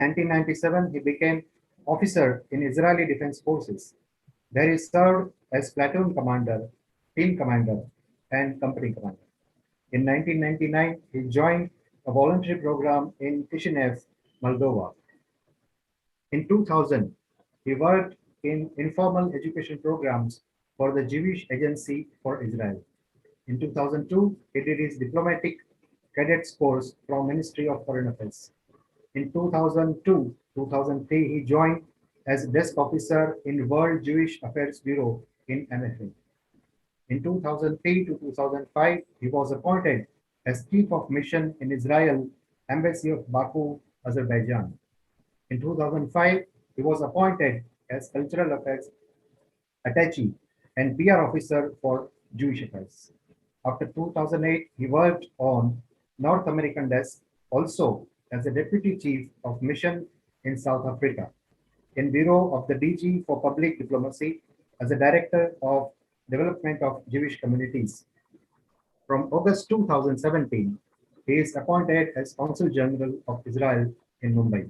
1997, he became officer in Israeli Defense Forces. There he served as platoon commander, team commander, and company commander. In 1999, he joined a voluntary program in Chisinau, Moldova. In 2000, he worked in informal education programs for the Jewish Agency for Israel. In 2002, he did his diplomatic cadets course from Ministry of Foreign Affairs. In 2002-2003, he joined as desk officer in World Jewish Affairs Bureau in MFA. In 2003 to 2005, he was appointed as Chief of Mission in Israel, Embassy of Baku, Azerbaijan. In 2005, he was appointed as Cultural Affairs Attaché and PR Officer for Jewish Affairs. After 2008, he worked on North American desk, also as a Deputy Chief of Mission in South Africa, in Bureau of the DG for Public Diplomacy as a Director of Development of Jewish Communities. From August 2017, he is appointed as Consul General of Israel in Mumbai.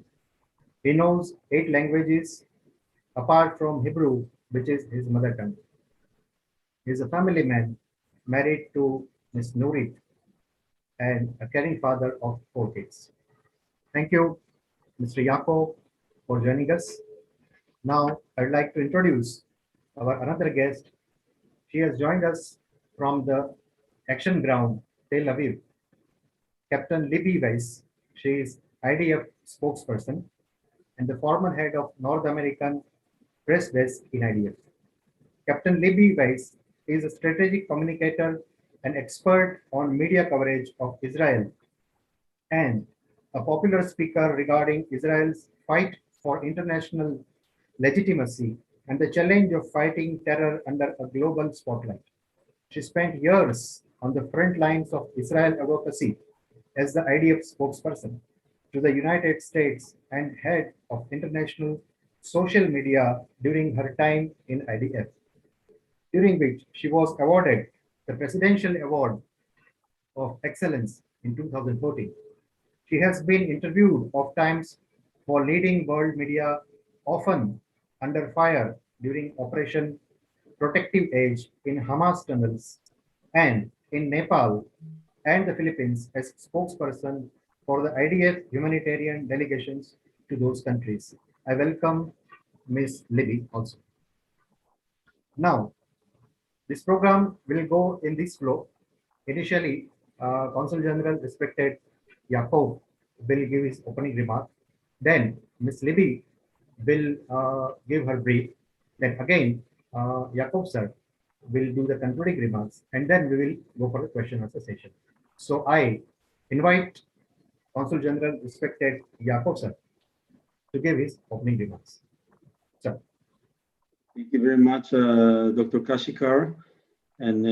He knows 8 languages apart from Hebrew, which is his mother tongue. He is a family man, married to Ms. Nurit, and a caring father of 4 kids. Thank you, Mr. Yaakov, for joining us. Now, I'd like to introduce our another guest. She has joined us from the action ground, Tel Aviv. Captain Libby Weiss. She is IDF spokesperson and the former head of North American press desk in IDF. Captain Libby Weiss is a strategic communicator and expert on media coverage of Israel and a popular speaker regarding Israel's fight for international legitimacy and the challenge of fighting terror under a global spotlight. She spent years on the front lines of Israel advocacy as the IDF spokesperson to the United States and head of international social media during her time in IDF, during which she was awarded the Presidential Award of Excellence in 2014. She has been interviewed of times for leading world media, often under fire during Operation Protective Edge in Hamas tunnels, and in Nepal and the Philippines as spokesperson for the IDF humanitarian delegations to those countries. I welcome Ms. Libby also. Now, this program will go in this flow. Initially, Consul General respected Yaakov will give his opening remark. Then Ms. Libby will give her brief. Then again, Yaakov sir will do the concluding remarks, and then we will go for the question answer session. So I invite Consul General respected Yaakov sir to give his opening remarks. Sir. Thank you very much, Dr. Kashikar. And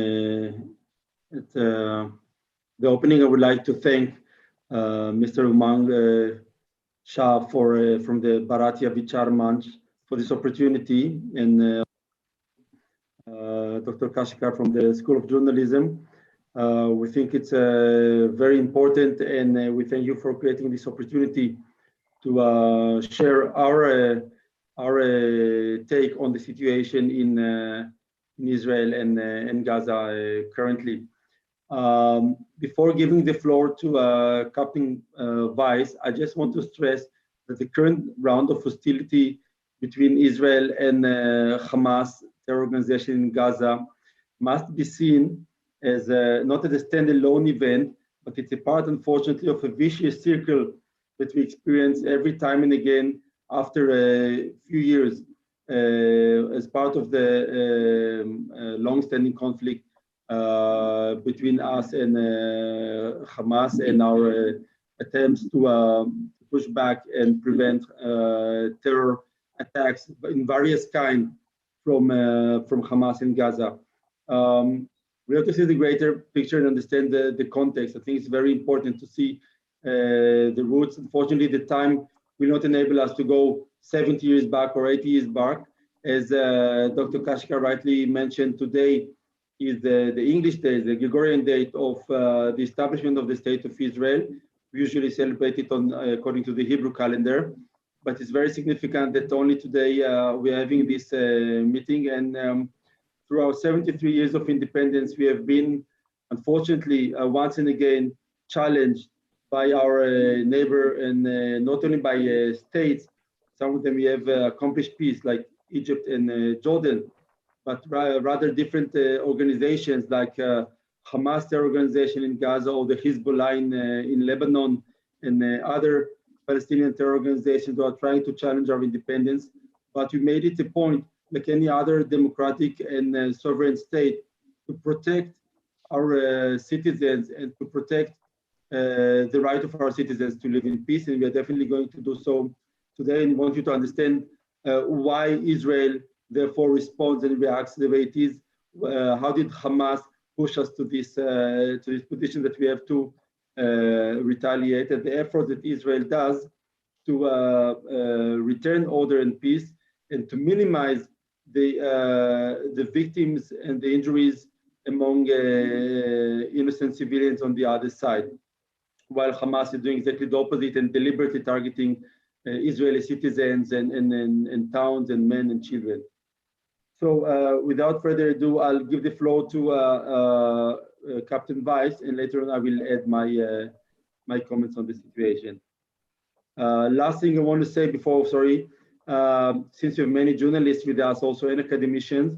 at the opening, I would like to thank Mr. Umang Shah from the Bharatiya Vichar Manch for this opportunity, and Dr. Kashikar from the School of Journalism. We think it's very important, and we thank you for creating this opportunity to share our take on the situation in Israel and Gaza currently. Before giving the floor to Captain Weiss, I just want to stress that the current round of hostility between Israel and Hamas terror organization in Gaza must be seen as not as a standalone event, but it's a part, unfortunately, of a vicious circle that we experience every time and again after a few years as part of the long-standing conflict between us and Hamas and our attempts to push back and prevent terror attacks in various kinds from Hamas in Gaza. We have to see the greater picture and understand the context. I think it's very important to see the roots. Unfortunately, the time will not enable us to go 70 years back or 80 years back. As Dr. Kashikar rightly mentioned, today is the English date, the Gregorian date of the establishment of the State of Israel. We usually celebrate it on according to the Hebrew calendar. but it's very significant that only today we are having this meeting. And through our 73 years of independence, we have been, unfortunately, once and again, challenged by our neighbor, and not only by states. Some of them we have accomplished peace, like Egypt and Jordan, but rather different organizations like Hamas terror organization in Gaza, or the Hezbollah in Lebanon, and other Palestinian terror organizations who are trying to challenge our independence. But we made it a point, like any other democratic and sovereign state, to protect our citizens and to protect the right of our citizens to live in peace. And we are definitely going to do so today. And we want you to understand why Israel therefore responds and reacts the way it is. How did Hamas push us to this position that we have to retaliate, and the effort that Israel does to return order and peace, and to minimize the victims and the injuries among innocent civilians on the other side, while Hamas is doing exactly the opposite and deliberately targeting Israeli citizens and towns and men and children. So without further ado, I'll give the floor to Captain Weiss, and later on I will add my comments on the situation. Last thing I want to say before, since you have many journalists with us also and academicians,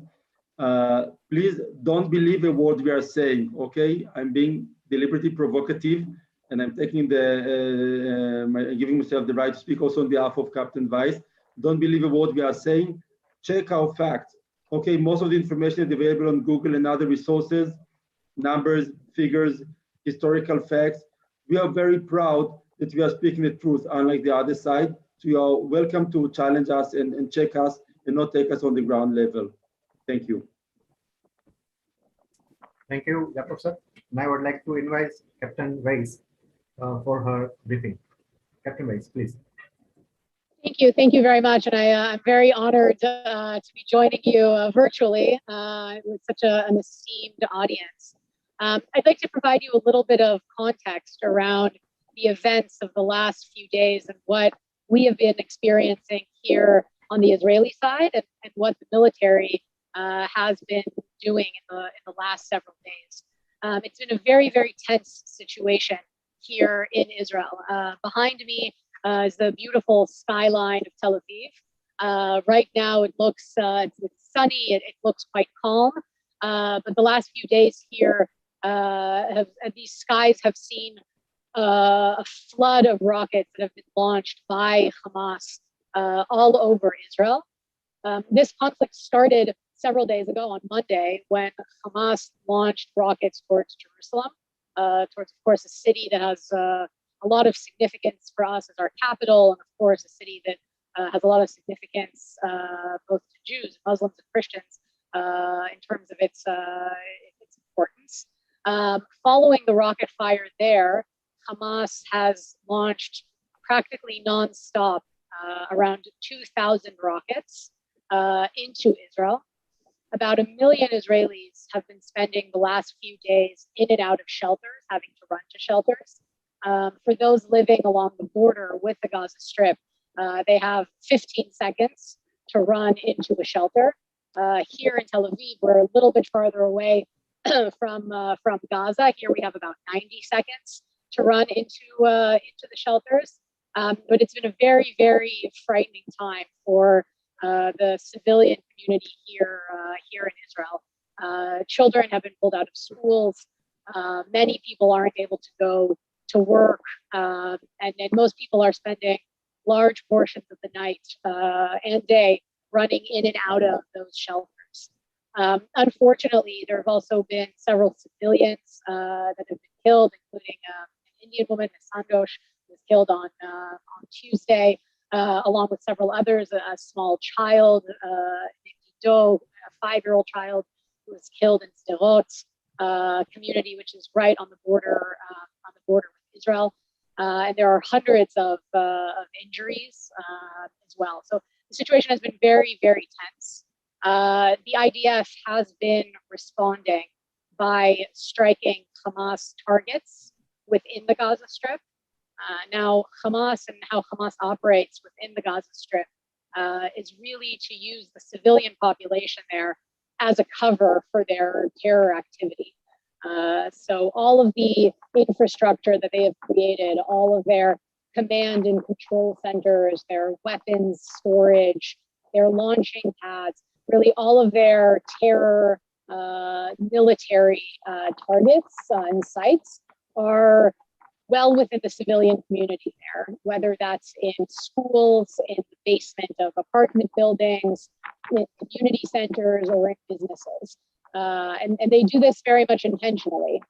please don't believe a word we are saying, okay? I'm being deliberately provocative, and I'm taking giving myself the right to speak also on behalf of Captain Weiss. Don't believe a word we are saying. Check our facts. Okay, most of the information is available on Google and other resources, numbers, figures, historical facts. We are very proud that we are speaking the truth, unlike the other side. So you are welcome to challenge us and check us and not take us on the ground level. Thank you. Thank you, Yaakov sir. Now I would like to invite Captain Weiss for her briefing. Captain Weiss, please. Thank you very much, and I'm very honored to be joining you virtually with such an esteemed audience. I'd like to provide you a little bit of context around the events of the last few days and what we have been experiencing here on the Israeli side, and what the military has been doing in the last several days. It's been a very, very tense situation here in Israel. Behind me is the beautiful skyline of Tel Aviv. Right now it looks it's sunny, it looks quite calm, but the last few days here, these skies have seen a flood of rockets that have been launched by Hamas all over Israel. This conflict started several days ago on Monday when Hamas launched rockets towards Jerusalem, towards, of course, a city that has a lot of significance for us as our capital, and of course, a city that has a lot of significance both to Jews, Muslims, and Christians in terms of its importance. Following the rocket fire there, Hamas has launched practically nonstop around 2,000 rockets into Israel. About 1 million Israelis have been spending the last few days in and out of shelters, having to run to shelters. For those living along the border with the Gaza Strip, they have 15 seconds to run into a shelter. Here in Tel Aviv, we're a little bit farther away from Gaza. Here we have about 90 seconds to run into the shelters. But it's been a very, very frightening time for the civilian community here in Israel. Children have been pulled out of schools. Many people aren't able to go to work, and most people are spending large portions of the night and day running in and out of those shelters. Unfortunately, there have also been several civilians that have been killed, including an Indian woman, Ms. Sandosh, who was killed on Tuesday, along with several others. A small child, named Ido, a 5-year-old child, who was killed in Sderot community, which is right on the border with Israel. And there are hundreds of injuries as well. So the situation has been very, very tense. The IDF has been responding by striking Hamas targets within the Gaza Strip. Now, Hamas and how Hamas operates within the Gaza Strip is really to use the civilian population there as a cover for their terror activity. So all of the infrastructure that they have created, all of their command and control centers, their weapons storage, their launching pads, really all of their terror military targets and sites are well within the civilian community there, whether that's in schools, in the basement of apartment buildings, in community centers, or in businesses. And they do this very much intentionally.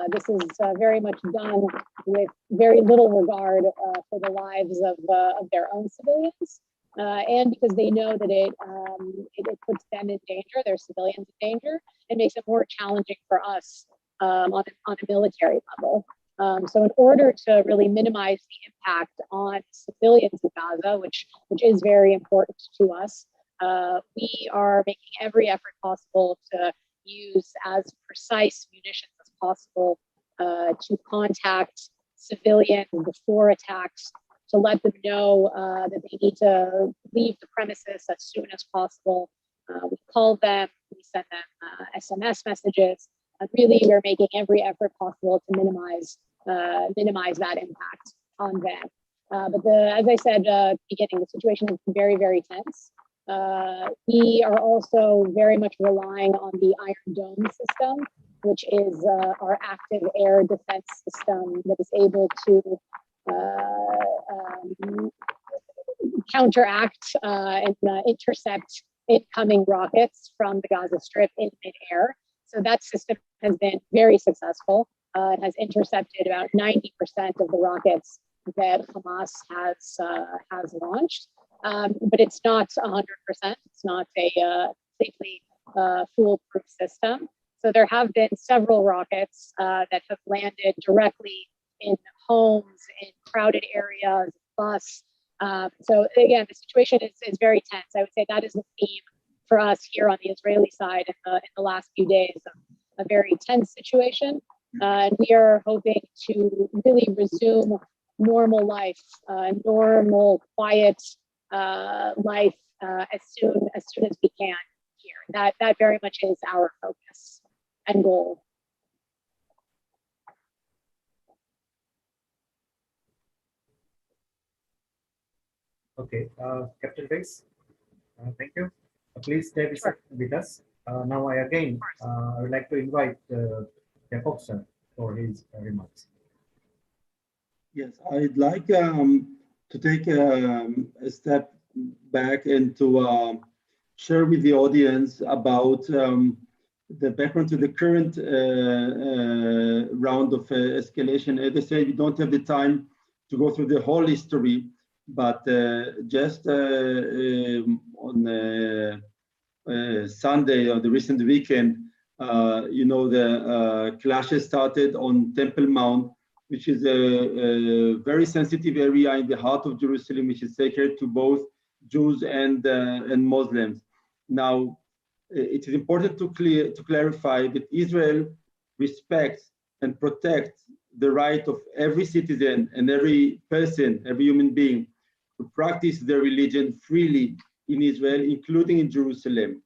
This is very much done with very little regard for the lives of their own civilians, and because they know that it puts them in danger, their civilians in danger, and makes it more challenging for us on a military level. So in order to really minimize the impact on civilians in Gaza, which is very important to us, we are making every effort possible to use as precise munitions as possible to contact civilians before attacks, to let them know that they need to leave the premises as soon as possible. We call them, we send them SMS messages. Really, we're making every effort possible to minimize that impact on them. But as I said at the beginning, the situation is very, very tense. We are also very much relying on the Iron Dome system, which is our active air defense system that is able to counteract and intercept incoming rockets from the Gaza Strip in midair. So that system has been very successful. It has intercepted about 90% of the rockets that Hamas has launched, but it's not 100%. It's not a safely foolproof system. So there have been several rockets that have landed directly in homes, in crowded areas, bus. So again, the situation is very tense. I would say that is the theme for us here on the Israeli side in the last few days of a very tense situation. And we are hoping to really resume normal life, normal, quiet life as soon as we can here. That very much is our focus and goal. Okay, Captain Biggs, thank you. Please stay with us. Now I would like to invite Jacobson for his remarks. Yes, I'd like to take a step back and to share with the audience about the background to the current round of escalation. As I said, we don't have the time to go through the whole history, but just on Sunday or the recent weekend, the clashes started on Temple Mount, which is a very sensitive area in the heart of Jerusalem, which is sacred to both Jews and Muslims. Now, it is important to clarify that Israel respects and protects the right of every citizen and every person, every human being, to practice their religion freely in Israel, including in Jerusalem.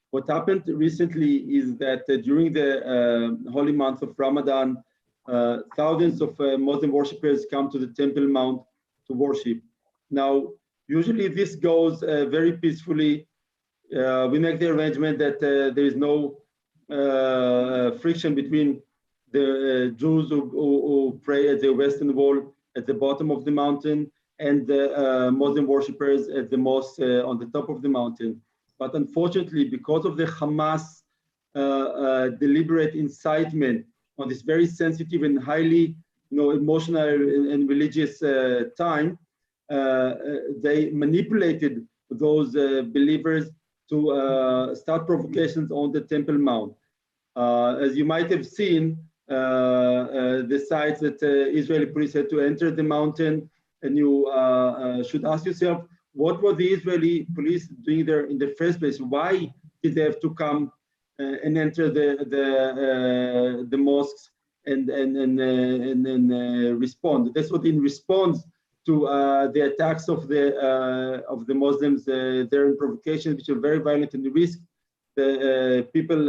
What happened recently is that during the holy month of Ramadan, thousands of Muslim worshippers come to the Temple Mount to worship. Now, usually this goes very peacefully. We make the arrangement that there is no friction between the Jews who pray at the Western Wall at the bottom of the mountain and the Muslim worshippers at the mosque on the top of the mountain. But unfortunately, because of the Hamas deliberate incitement on this very sensitive and highly emotional and religious time, they manipulated those believers to start provocations on the Temple Mount. As you might have seen, the sites that Israeli police had to enter the mountain, and you should ask yourself, what were the Israeli police doing there in the first place? Why did they have to come and enter the mosques respond. That's what in response to the attacks of the Muslims, their provocations, which are very violent and risk the people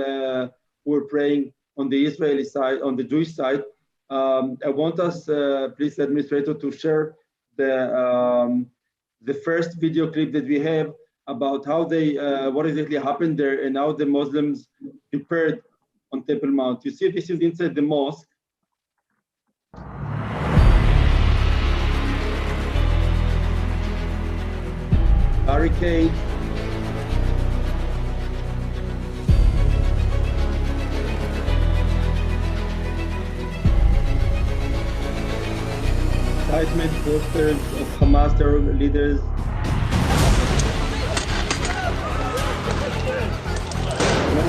who are praying on the Israeli side, on the Jewish side. I want us, please, administrator, to share the first video clip that we have about how they, what exactly happened there and how the Muslims prepared on Temple Mount. You see, this is inside the mosque. Barricades. Incitement posters of Hamas terror leaders.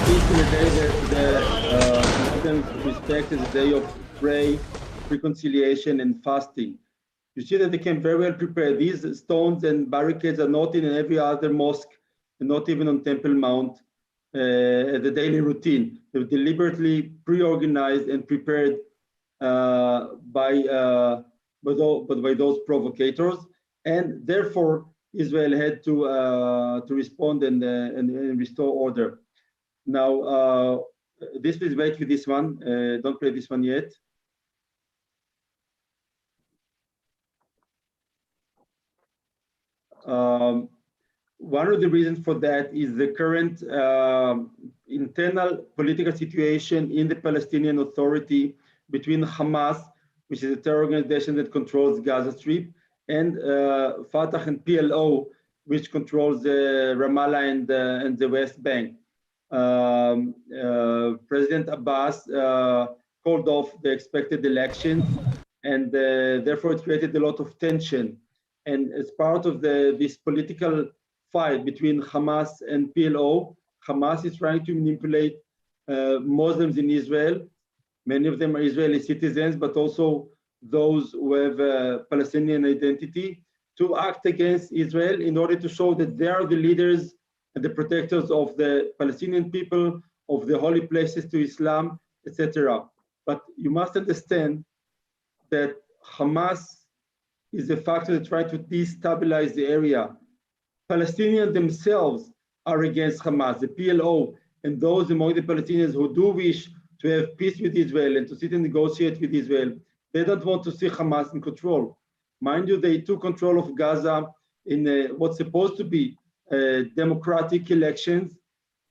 This is the day that the Muslims respect as a day of prayer, reconciliation, and fasting. You see that they came very well prepared. These stones and barricades are not in every other mosque, and not even on Temple Mount, the daily routine. They were deliberately pre-organized and prepared by those provocators, and therefore Israel had to respond and restore order. Now, please wait for this one. Don't play this one yet. One of the reasons for that is the current internal political situation in the Palestinian Authority between Hamas, which is a terror organization that controls Gaza Strip, and Fatah and PLO, which controls Ramallah and the West Bank. President Abbas called off the expected elections, and therefore it created a lot of tension. And as part of this political fight between Hamas and PLO, Hamas is trying to manipulate Muslims in Israel. Many of them are Israeli citizens, but also those who have a Palestinian identity, to act against Israel in order to show that they are the leaders and the protectors of the Palestinian people, of the holy places to Islam, etc. But you must understand that Hamas is a factor that tries to destabilize the area. Palestinians themselves are against Hamas, the PLO, and those among the Palestinians who do wish to have peace with Israel and to sit and negotiate with Israel. They don't want to see Hamas in control. Mind you, they took control of Gaza in what's supposed to be democratic elections,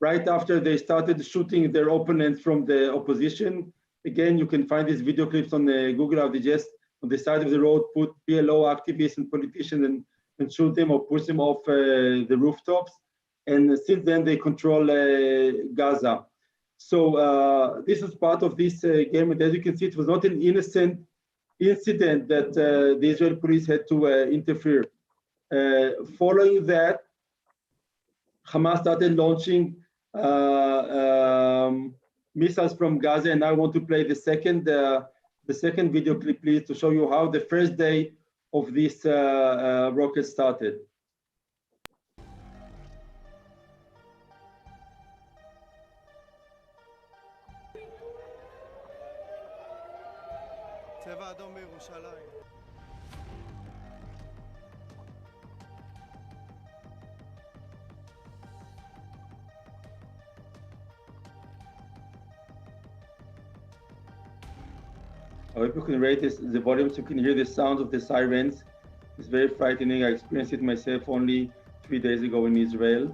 right after they started shooting their opponents from the opposition. Again, you can find these video clips on Google. They just on the side of the road put PLO activists and politicians and shoot them or push them off the rooftops. And since then, they control Gaza. So this is part of this game. And as you can see, it was not an innocent incident that the Israeli police had to interfere. Following that, Hamas started launching missiles from Gaza, and I want to play the second video clip, please, to show you how the first day of this rocket started. צבע אדום בירושלים. I hope you can rate the volume so you can hear the sound of the sirens. It's very frightening. I experienced it myself only 3 days ago in Israel.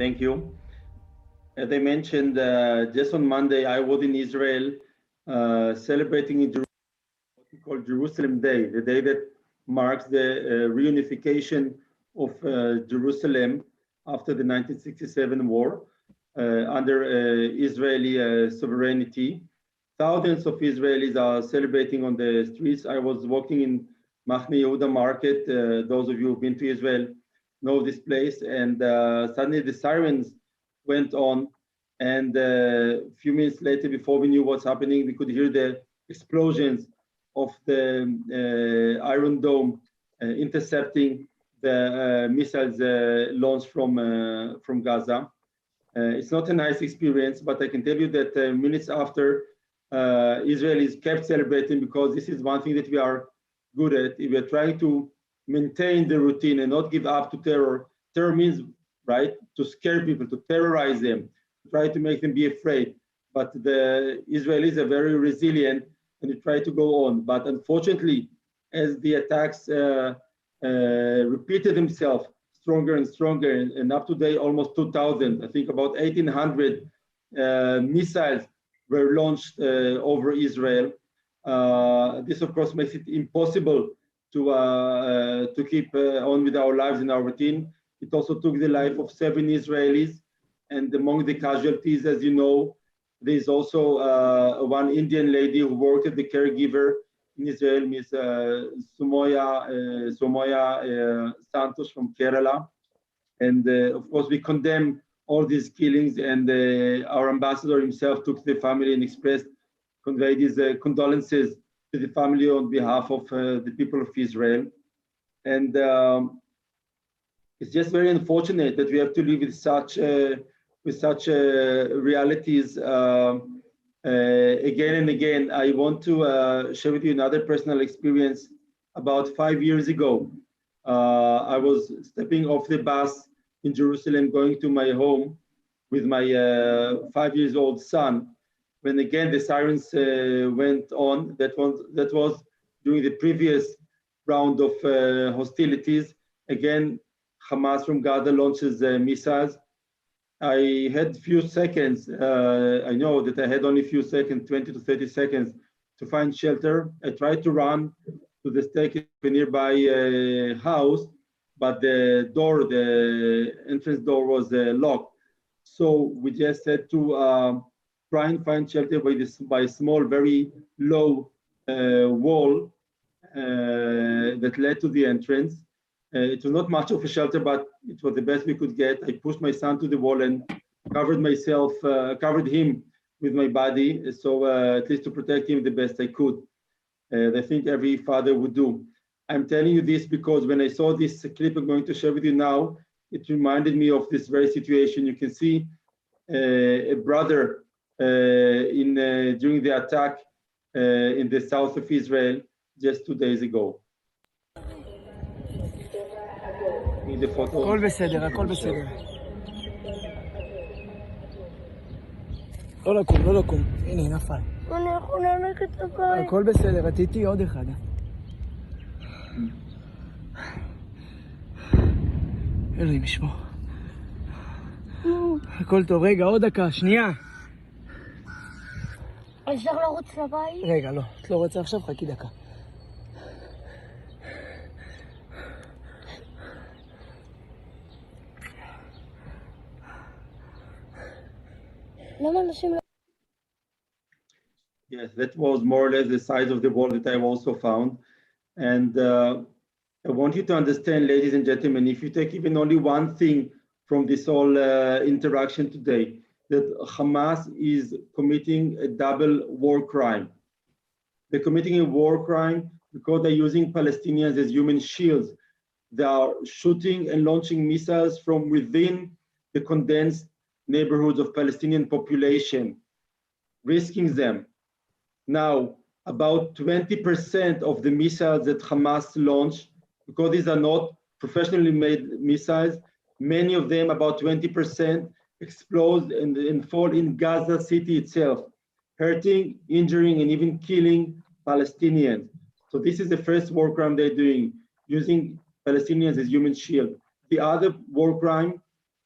Thank you. As I mentioned, just on Monday, I was in Israel celebrating in Jerusalem, what we call Jerusalem Day, the day that marks the reunification of Jerusalem after the 1967 war under Israeli sovereignty. Thousands of Israelis are celebrating on the streets. I was walking in Machne Yehuda market. Those of you who've been to Israel know this place. And suddenly the sirens went on. And a few minutes later, before we knew what's happening, we could hear the explosions of the Iron Dome intercepting the missiles launched from Gaza. It's not a nice experience, but I can tell you that minutes after, Israelis kept celebrating, because this is one thing that we are good at. We are trying to maintain the routine and not give up to terror. Terror means, right, to scare people, to terrorize them, try to make them be afraid. But the Israelis are very resilient and they try to go on. But unfortunately, as the attacks repeated themselves stronger and stronger, and up to date, almost 2,000, I think about 1,800 missiles were launched over Israel. This, of course, makes it impossible to keep on with our lives and our routine. It also took the life of 7 Israelis. And among the casualties, as you know, there's also one Indian lady who worked as the caregiver in Israel, Ms. Soumya Santosh from Kerala. And of course, we condemn all these killings, and our ambassador himself took to the family and conveyed his condolences to the family on behalf of the people of Israel. And it's just very unfortunate that we have to live with such realities again and again. I want to share with you another personal experience. About 5 years ago, I was stepping off the bus in Jerusalem, going to my home with my 5-year-old son, when again the sirens went on. That was during the previous round of hostilities. Again, Hamas from Gaza launches missiles. I had few seconds. I know that I had only a few seconds, 20 to 30 seconds, to find shelter. I tried to run to the staircase of a nearby house, but the entrance door was locked. So we just had to try and find shelter by a small, very low wall that led to the entrance. It was not much of a shelter, but it was the best we could get. I pushed my son to the wall and covered him with my body, so at least to protect him the best I could. I think every father would do. I'm telling you this because when I saw this clip I'm going to share with you now, it reminded me of this very situation. You can see a brother during the attack in the south of Israel just 2 days ago. הכל בסדר, הכל בסדר. לא לקום, לא לקום. הנה, נפל. אני יכול ללכת לבית. הכל בסדר, את איתי עוד אחד. אלוהים ישמור. הכל טוב, רגע, עוד דקה, שנייה. אני צריך לרוץ לבית? רגע, לא. את לא רוצה עכשיו, חכי דקה. Yes, that was more or less the size of the wall that I've also found. And I want you to understand, ladies and gentlemen, if you take even only one thing from this whole interaction today, that Hamas is committing a double war crime. They're committing a war crime because they're using Palestinians as human shields. They are shooting and launching missiles from within the condensed neighborhoods of Palestinian population, risking them. Now, about 20% of the missiles that Hamas launched, because these are not professionally made missiles, many of them, about 20%, explode and fall in Gaza City itself, hurting, injuring, and even killing Palestinians. So this is the first war crime they're doing, using Palestinians as human shield. The other war crime,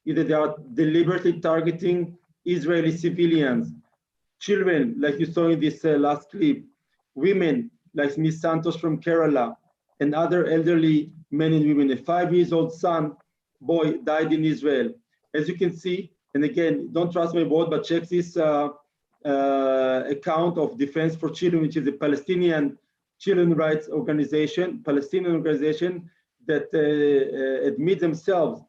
either they are deliberately targeting Israeli civilians, children, like you saw in this last clip, women, like Ms. Santosh from Kerala, and other elderly men and women. A 5-year-old boy died in Israel. As you can see, and again, don't trust my word, but check this account of Defense for Children, which is a Palestinian children rights organization, Palestinian organization that admit themselves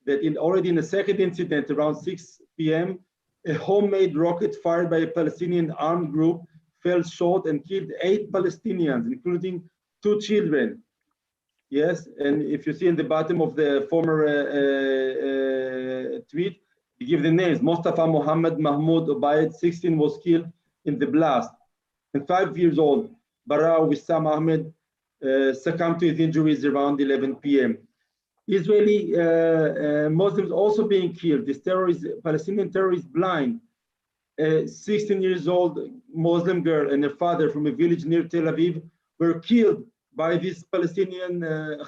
that already in the second incident around 6 p.m., a homemade rocket fired by a Palestinian armed group fell short and killed 8 Palestinians, including 2 children. Yes, and if you see in the bottom of the former tweet, you give the names. Mustafa Mohammed Mahmoud Obaid, 16, was killed in the blast. And 5 years old, Bara Wissam Ahmed succumbed to his injuries around 11 p.m. Israeli Muslims also being killed. This Palestinian terror is blind. A 16 years old Muslim girl and her father from a village near Tel Aviv were killed by these Palestinian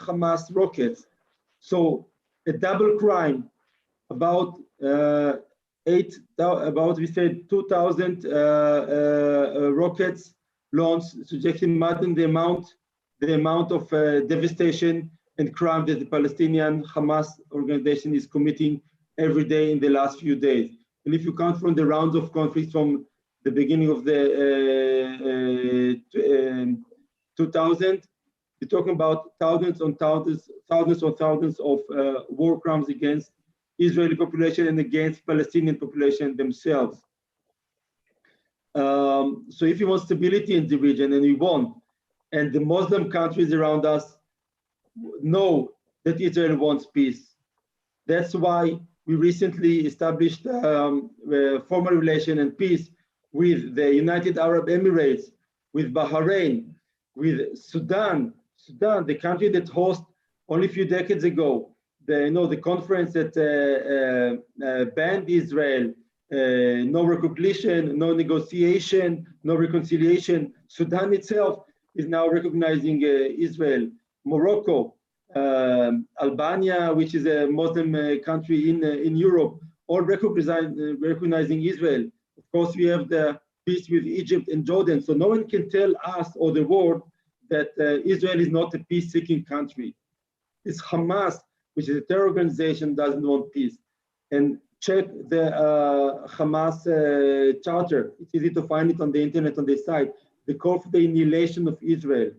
Hamas rockets. So a double crime. About we said 2,000 rockets launched, suggesting more than the amount of devastation and crime that the Palestinian Hamas organization is committing every day in the last few days. And if you count from the rounds of conflict from the beginning of the 2000, you're talking about thousands on thousands of war crimes against Israeli population and against Palestinian population themselves. So if you want stability in the region, and we want, and the Muslim countries around us know that Israel wants peace. That's why we recently established formal relation and peace with the United Arab Emirates, with Bahrain, with Sudan, the country that hosted only a few decades ago the conference that banned Israel, no recognition, no negotiation, no reconciliation. Sudan itself is now recognizing Israel. Morocco, Albania, which is a Muslim country in Europe, all recognizing Israel. Of course, we have the peace with Egypt and Jordan. So no one can tell us or the world that Israel is not a peace-seeking country. It's Hamas, which is a terror organization, doesn't want peace. And check the Hamas charter. It's easy to find it on the internet on their site. They call for the annihilation of Israel.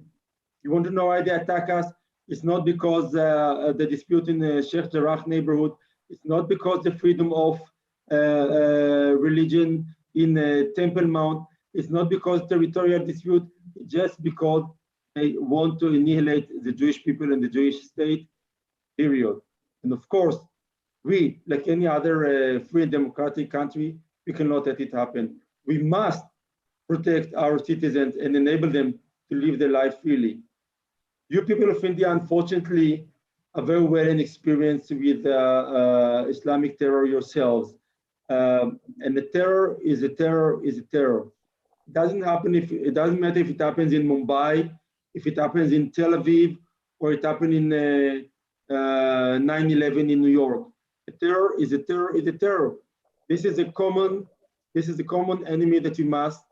You want to know why they attack us? It's not because the dispute in the Sheikh Jarrah neighborhood. It's not because the freedom of religion in Temple Mount. It's not because territorial dispute. It's just because they want to annihilate the Jewish people and the Jewish state, period. And of course, we, like any other free and democratic country, we cannot let it happen. We must protect our citizens and enable them to live their life freely. You people of India, unfortunately, are very well experienced with Islamic terror yourselves. And the terror is a terror is a terror. It doesn't matter if it happens in Mumbai, if it happens in Tel Aviv, or it happened in 9/11 in New York. A terror is a terror is a terror. This is a common enemy that you must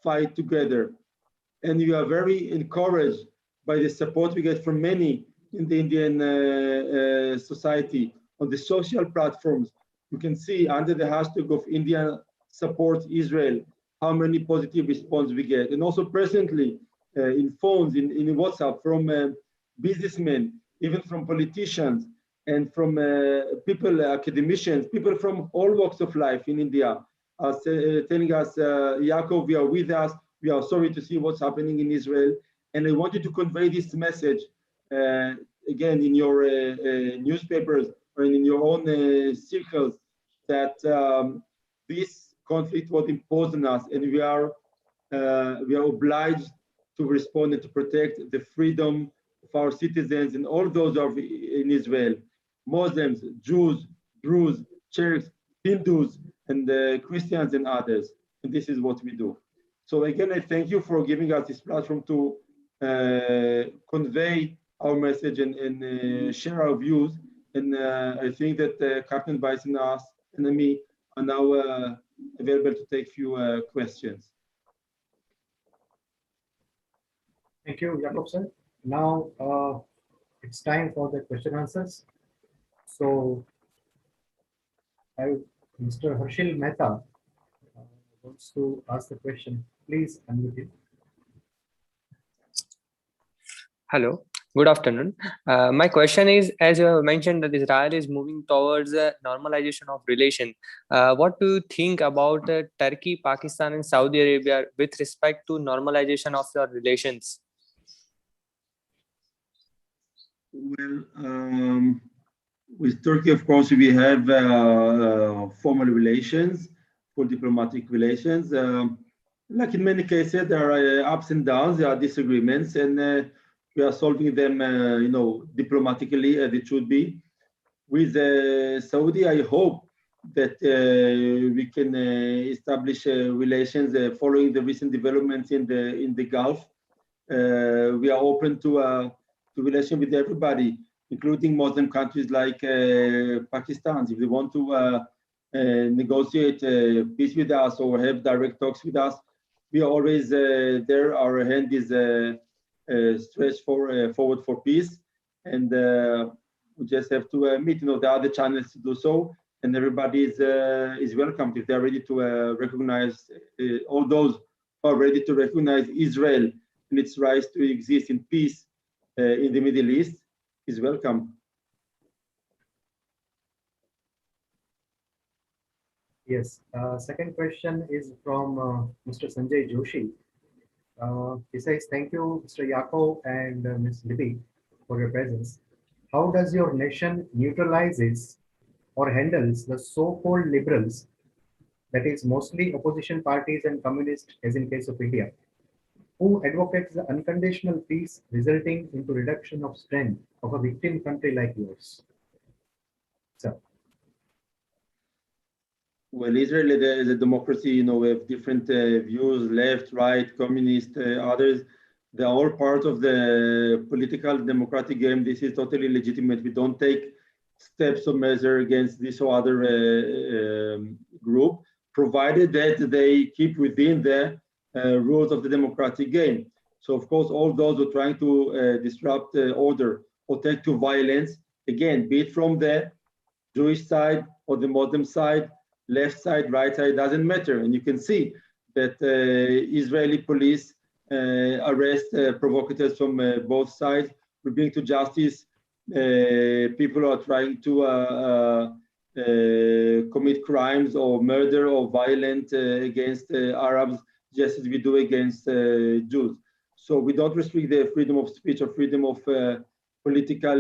fight together. And we are very encouraged by the support we get from many in the Indian society. On the social platforms, you can see under the hashtag of India supports Israel, how many positive response we get. And also presently in phones, in WhatsApp, from businessmen, even from politicians, and from people, academicians, people from all walks of life in India, are telling us, Yaakov, we are with us. We are sorry to see what's happening in Israel. And I wanted to convey this message, again, in your newspapers or in your own circles, that this conflict was imposed on us, and we are obliged to respond and to protect the freedom of our citizens and all those of in Israel, Muslims, Jews, Druze, Turks, Hindus, and Christians and others. And this is what we do. So again, I thank you for giving us this platform to convey our message and share our views. And I think that Captain Bison and me are now available to take few questions. Thank you, Jakobson. Now it's time for the question answers. So Mr. Harshil Mehta wants to ask the question. Please unmute it. Hello, good afternoon. My question is, as you have mentioned that Israel is moving towards a normalization of relation. What do you think about Turkey, Pakistan, and Saudi Arabia with respect to normalization of your relations? Well, with Turkey, of course, we have formal relations, full diplomatic relations. Like in many cases, there are ups and downs, there are disagreements, and we are solving them, diplomatically as it should be. With Saudi, I hope that we can establish relations following the recent developments in the Gulf. We are open to relation with everybody, including Muslim countries like Pakistan. If they want to negotiate peace with us or have direct talks with us, we are always there. Our hand is stretched forward for peace, and we just have to meet. There are other channels to do so, and everybody is welcome if they're ready to recognize all those who are ready to recognize Israel and its right to exist in peace in the Middle East is welcome. Yes. Second question is from Mr. Sanjay Joshi. He says, thank you, Mr. Yaakov and Ms. Libby, for your presence. How does your nation neutralizes or handles the so-called liberals, that is mostly opposition parties and communists, as in case of India, who advocates the unconditional peace resulting into reduction of strength of a victim country like yours? Sir. Well, Israel is a democracy, we have different views, left, right, communist, others. They're all part of the political democratic game. This is totally legitimate. We don't take steps or measure against this or other group, provided that they keep within the rules of the democratic game. So, of course, all those who are trying to disrupt order or take to violence, again, be it from the Jewish side or the Muslim side, left side, right side, doesn't matter. And you can see that Israeli police arrest provocateurs from both sides. We bring to justice people who are trying to commit crimes or murder or violence against Arabs, just as we do against Jews. So we don't restrict the freedom of speech or freedom of political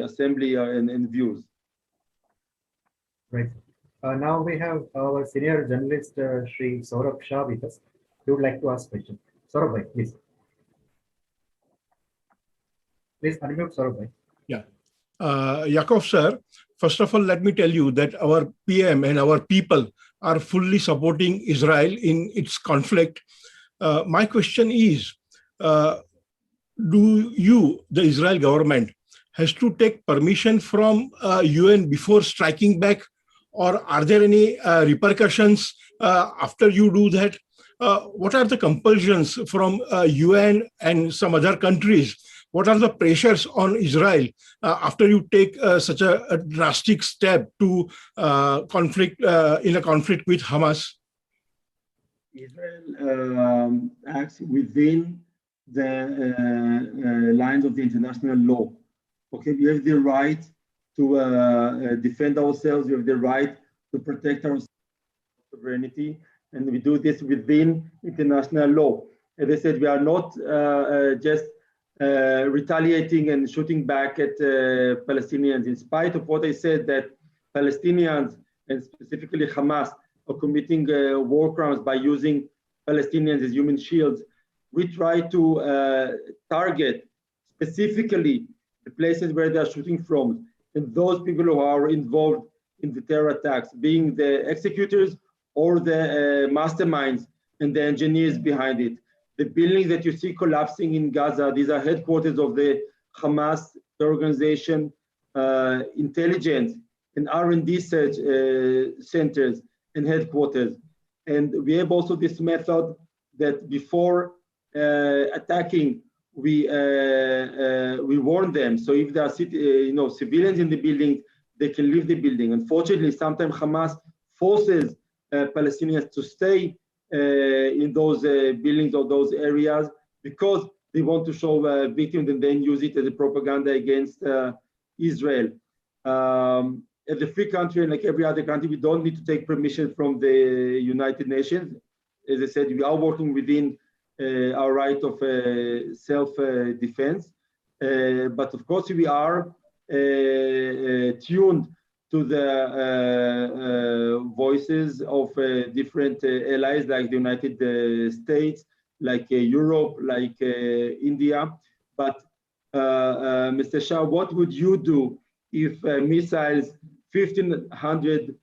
assembly and views. Right. Now we have our senior journalist, Shri Saurabh Shah with us. He would like to ask a question. Saurabh bhai, please. Please unmute Saurabh bhai. Yeah. Yaakov sir, first of all, let me tell you that our PM and our people are fully supporting Israel in its conflict. My question is, do you, the Israel government, has to take permission from UN before striking back? Or are there any repercussions after you do that? What are the compulsions from UN and some other countries? What are the pressures on Israel after you take such a drastic step to conflict in a conflict with Hamas? Israel acts within the lines of the international law. Okay, we have the right to defend ourselves. We have the right to protect our sovereignty, and we do this within international law. As I said, we are not just retaliating and shooting back at Palestinians, in spite of what I said, that Palestinians, and specifically Hamas, are committing war crimes by using Palestinians as human shields. We try to target specifically the places where they are shooting from, and those people who are involved in the terror attacks, being the executors or the masterminds and the engineers behind it. The buildings that you see collapsing in Gaza, these are headquarters of the Hamas, the organization, intelligence and R&D centers and headquarters. And we have also this method that before attacking, we warn them. So if there are civilians in the building, they can leave the building. Unfortunately, sometimes Hamas forces Palestinians to stay in those buildings or those areas because they want to show victims and then use it as a propaganda against Israel. As a free country, and like every other country, we don't need to take permission from the United Nations. As I said, we are working within our right of self-defense. But of course, we are tuned to the voices of different allies like the United States, like Europe, like India. But Mr. Shah, what would you do if missiles, 1,500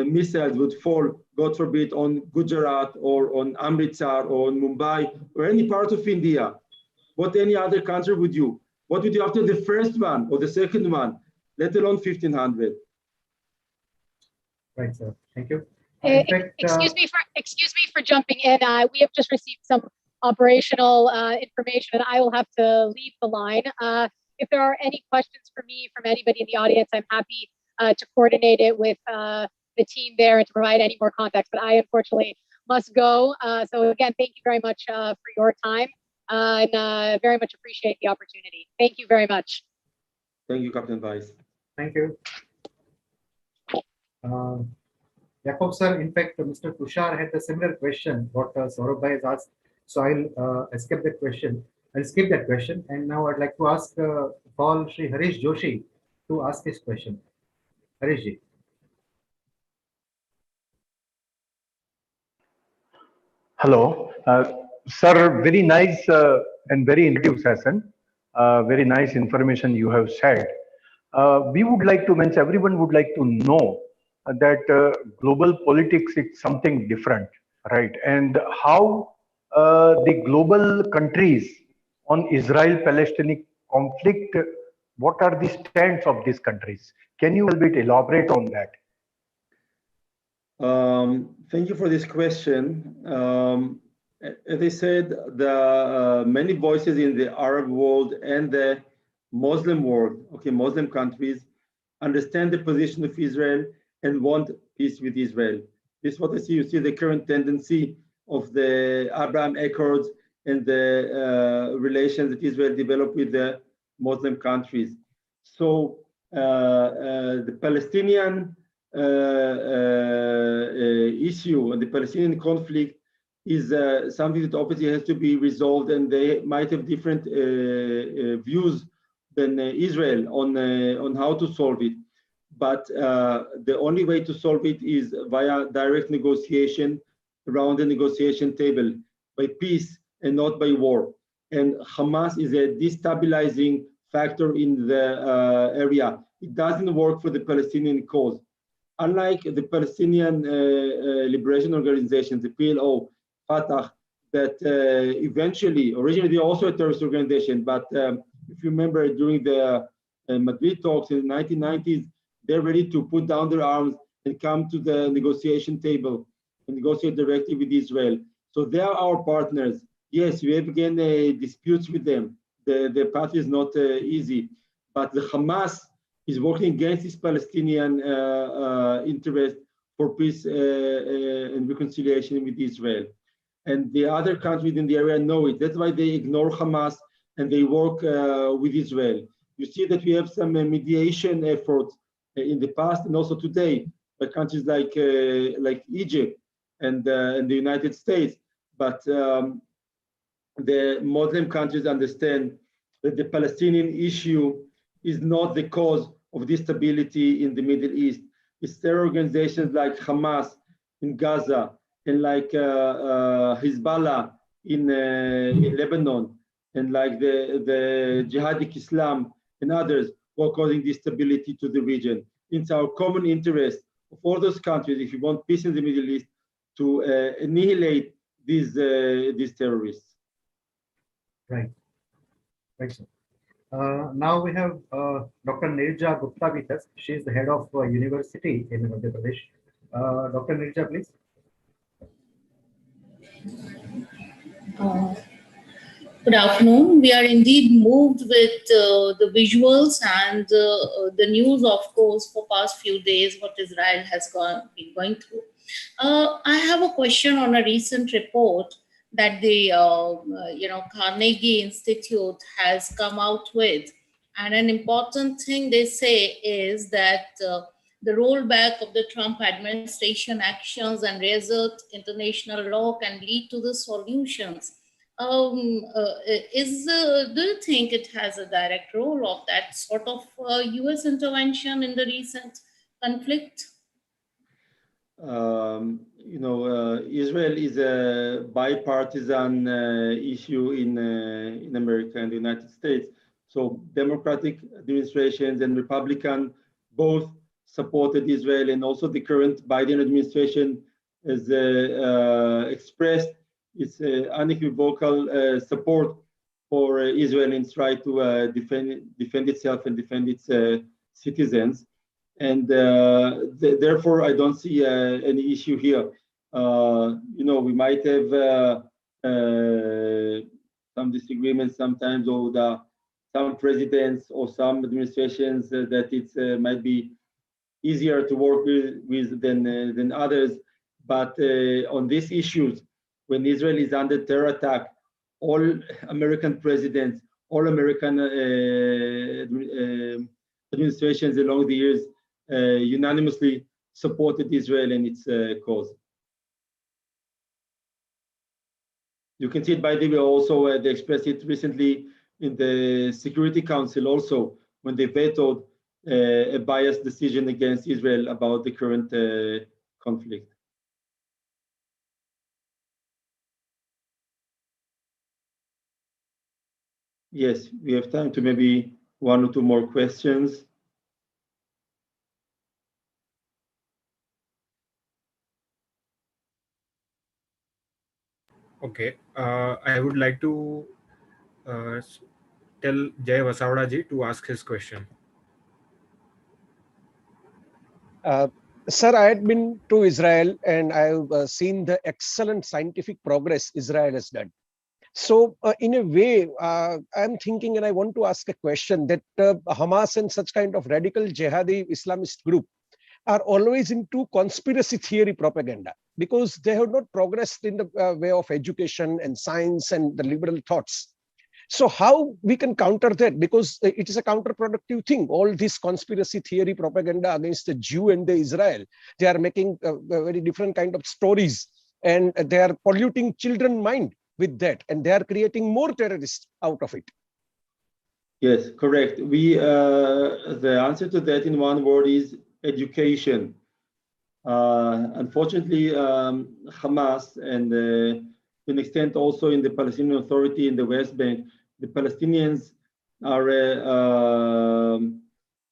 missiles would fall, God forbid, on Gujarat or on Amritsar or on Mumbai or any part of India? What any other country would you? What would you after the first one or the second one, let alone 1,500? Right, sir. Thank you. In fact, Excuse me for jumping in. We have just received some operational information, and I will have to leave the line. If there are any questions for me from anybody in the audience, I'm happy to coordinate it with the team there and to provide any more context. But I unfortunately must go. So again, thank you very much for your time, and very much appreciate the opportunity. Thank you very much. Thank you, Captain Weiss. thank you. Jacob sir, in fact, Mr. Tushar had a similar question what Saurabh has asked. So I'll skip that question. And now I'd like to ask call Shri Harish Joshi to ask his question. Harish ji. Hello, sir. Very nice and very intuitive session. Very nice information you have shared. We would like to mention, everyone would like to know that global politics is something different, right? And how the global countries on Israel-Palestinian conflict, what are the stands of these countries? Can you a bit elaborate on that? Thank you for this question. As I said, the many voices in the Arab world and the Muslim world, Muslim countries, understand the position of Israel and want peace with Israel. This is what I see. You see the current tendency of the Abraham Accords and the relations that Israel developed with the Muslim countries. So the Palestinian issue and the Palestinian conflict is something that obviously has to be resolved, and they might have different views than Israel on how to solve it. But the only way to solve it is via direct negotiation around the negotiation table, by peace and not by war. And Hamas is a destabilizing factor in the area. It doesn't work for the Palestinian cause. Unlike the Palestinian Liberation Organization, the PLO, Fatah, that originally they're also a terrorist organization, but if you remember during the Madrid talks in the 1990s, they're ready to put down their arms and come to the negotiation table and negotiate directly with Israel. So they are our partners. Yes, we have again disputes with them. The path is not easy, but the Hamas is working against this Palestinian interest for peace and reconciliation with Israel. And the other countries in the area know it. That's why they ignore Hamas and they work with Israel. You see that we have some mediation efforts in the past and also today by countries like Egypt and the United States. But the Muslim countries understand that the Palestinian issue is not the cause of this stability in the Middle East. It's terror organizations like Hamas in Gaza and like Hezbollah in Lebanon and like the Jihadic Islam and others who are causing this stability to the region. It's our common interest of all those countries, if you want peace in the Middle East, to annihilate these terrorists. Right. Right, sir. Now we have Dr. Nirja Gupta with us. She is the head of university in Madhya Pradesh. Dr. Nirja, please. Good afternoon. We are indeed moved with the visuals and the news, of course, for past few days, what Israel has been going through. I have a question on a recent report that the Carnegie Institute has come out with. And an important thing they say is that the rollback of the Trump administration actions and reassert international law can lead to the solutions. Do you think it has a direct role of that sort of US intervention in the recent conflict? Israel is a bipartisan issue in America and the United States. So Democratic administrations and Republican both supported Israel, and also the current Biden administration has expressed its unequivocal support for Israel in trying to defend itself and defend its citizens. And therefore, I don't see any issue here. We might have some disagreements sometimes, or some presidents or some administrations that it might be easier to work with than others. But on these issues, when Israel is under terror attack, all American presidents, all American administrations along the years unanimously supported Israel and its cause. You can see it, by the way, also they expressed it recently in the Security Council also, when they vetoed a biased decision against Israel about the current conflict. Yes, we have time to maybe one or two more questions. Okay, I would like to tell Jay Vasavada ji to ask his question. Sir, I had been to Israel and I've seen the excellent scientific progress Israel has done. So in a way, I'm thinking, and I want to ask a question, that Hamas and such kind of radical jihadi Islamist group are always into conspiracy theory propaganda, because they have not progressed in the way of education and science and the liberal thoughts. So how we can counter that? Because it is a counterproductive thing. All this conspiracy theory propaganda against the Jew and the Israel, they are making very different kind of stories, and they are polluting children's mind with that, and they are creating more terrorists out of it. Yes, correct. The answer to that in one word is education. Unfortunately, Hamas and to an extent also in the Palestinian Authority in the West Bank, the Palestinians are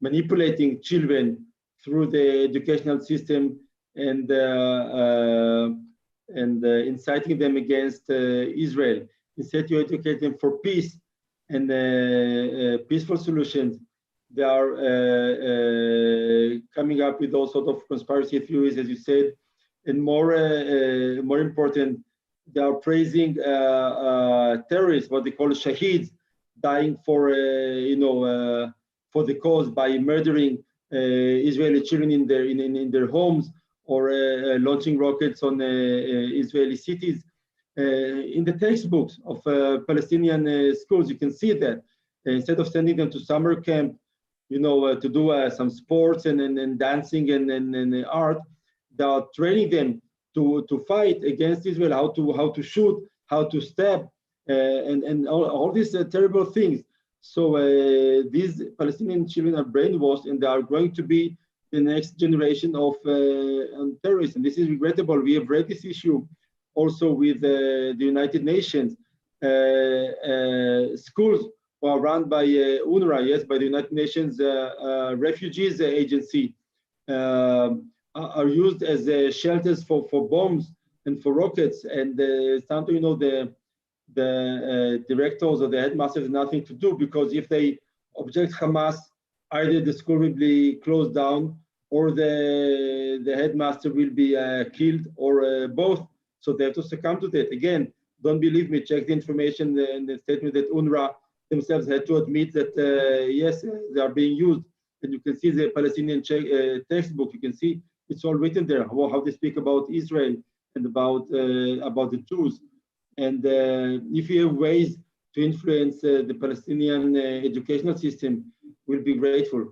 manipulating children through the educational system and inciting them against Israel. Instead, you educate them for peace and peaceful solutions. They are coming up with all sorts of conspiracy theories, as you said, and more important, they are praising terrorists, what they call shaheeds, dying for for the cause by murdering Israeli children in their homes, or launching rockets on Israeli cities. In the textbooks of Palestinian schools, you can see that instead of sending them to summer camp, to do some sports and dancing and art, they are training them to fight against Israel, how to shoot, how to stab, and all these terrible things. So these Palestinian children are brainwashed, and they are going to be the next generation of terrorists, and this is regrettable. We have read this issue also with the United Nations. Schools are run by UNRWA, yes, by the United Nations Refugees Agency, are used as shelters for bombs and for rockets. And sometimes, the directors or the headmasters have nothing to do, because if they object Hamas, either the school will be closed down, or the headmaster will be killed, or both. So they have to succumb to that. Again, don't believe me, check the information and the statement that UNRWA themselves had to admit that, yes, they are being used. And you can see the Palestinian textbook, you can see it's all written there, how they speak about Israel and about the Jews. And if you have ways to influence the Palestinian educational system, we'll be grateful.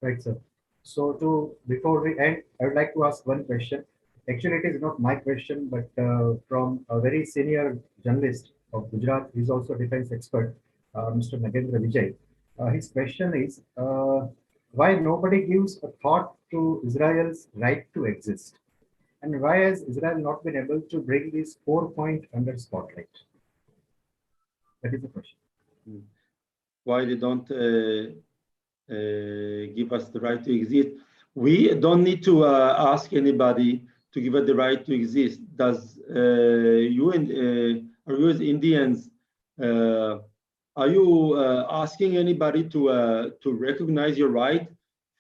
Right, sir. So before we end, I would like to ask one question. Actually, it is not my question, but from a very senior journalist of Gujarat, he's also a defense expert, Mr. Nagendra Vijay. His question is, why nobody gives a thought to Israel's right to exist? And why has Israel not been able to bring this 4-point under spotlight? That is the question. Why they don't give us the right to exist? We don't need to ask anybody to give us the right to exist. Does you as Indians, are you asking anybody to recognize your right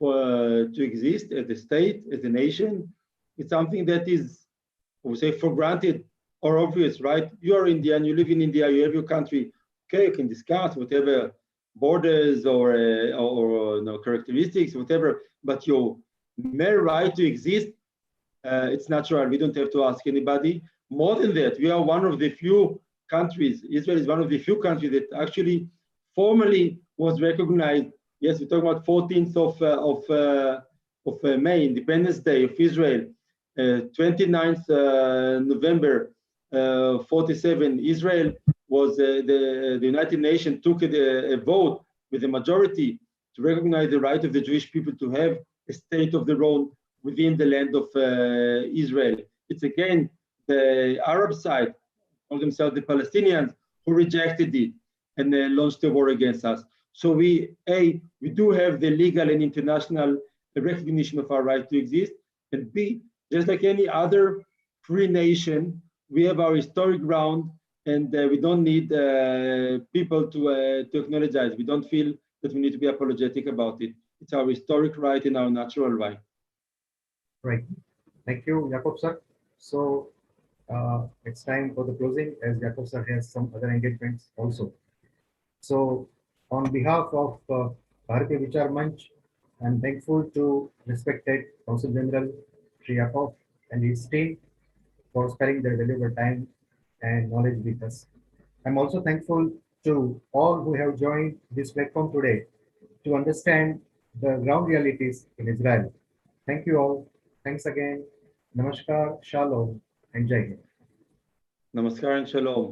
to exist as a state, as a nation? It's something that is, we say, for granted or obvious, right? You are Indian, you live in India, you have your country. Okay, you can discuss whatever borders or characteristics, whatever, but your mere right to exist, it's natural. We don't have to ask anybody. More than that, we are one of the few countries, Israel is one of the few countries that actually formally was recognized. Yes, we're talking about 14th of May, Independence Day of Israel, 29th November 47, Israel was the United Nations took a vote with a majority to recognize the right of the Jewish people to have a state of their own within the land of Israel. It's again the Arab side, call themselves the Palestinians, who rejected it and launched a war against us. So we do have the legal and international recognition of our right to exist, and B, just like any other free nation, we have our historic ground, and we don't need people to acknowledge it. We don't feel that we need to be apologetic about it. It's our historic right and our natural right. Right. Thank you, Jacob sir. So it's time for the closing, as Jacob sir has some other engagements also. So on behalf of Bharatiya Vichar Manch, I'm thankful to respected Consul General Shri Jacob and his team for sparing their valuable time and knowledge with us. I'm also thankful to all who have joined this platform today to understand the ground realities in Israel. Thank you all. Thanks again. Namaskar, Shalom, and Jai Hind. Namaskar and Shalom.